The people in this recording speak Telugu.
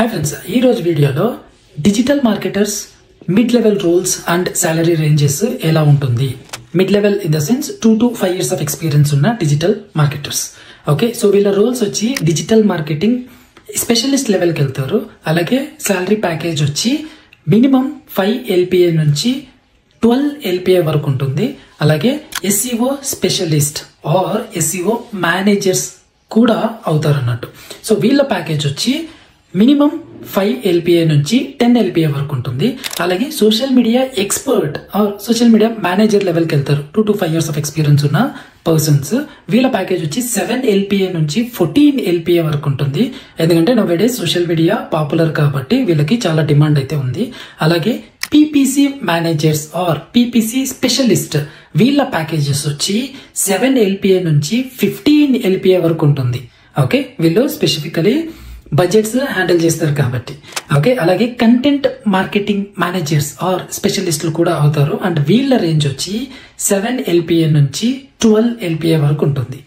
హాయ్ ఫ్రెండ్స్, ఈ రోజు వీడియోలో digital marketers mid level roles and salary ranges ఎలా ఉంటుంది. Mid level in the sense 2 to 5 years of experience ఉన్న డిజిటల్ మార్కెటర్స్. ఓకే, సో వీళ్ళ రోల్స్ వచ్చి డిజిటల్ మార్కెటింగ్ స్పెషలిస్ట్ లెవెల్కి వెళ్తారు. అలాగే సాలరీ ప్యాకేజ్ వచ్చి మినిమం 5 LPA నుంచి 12 LPA వరకు ఉంటుంది. అలాగే SEO specialist or SEO managers కూడా అవుతారు అన్నట్టు. సో వీళ్ళ ప్యాకేజ్ వచ్చి మినిమం 5 LPA నుంచి 10 LPA వరకు ఉంటుంది. అలాగే social media expert or social media manager లెవెల్కి వెళ్తారు 2 to 5 years ఆఫ్ ఎక్స్పీరియన్స్ ఉన్న పర్సన్స్. వీళ్ళ ప్యాకేజ్ వచ్చి 7 LPA నుంచి 14 LPA వరకు ఉంటుంది. ఎందుకంటే నౌవేడేస్ సోషల్ మీడియా పాపులర్ కాబట్టి వీళ్ళకి చాలా డిమాండ్ అయితే ఉంది. అలాగే PPC managers or PPC specialist వీళ్ళ ప్యాకేజెస్ వచ్చి 7 LPA నుంచి 15 LPA వరకు ఉంటుంది. ఓకే, వీళ్ళు స్పెసిఫికలీ బడ్జెట్స్ హ్యాండిల్ చేస్తారు కాబట్టి. ఓకే, అలాగే కంటెంట్ మార్కెటింగ్ మేనేజర్స్ ఆర్ స్పెషలిస్టులు కూడా అవుతారు. అండ్ వీళ్ళ రేంజ్ వచ్చి 7 LPA నుంచి 12 LPA వరకు ఉంటుంది.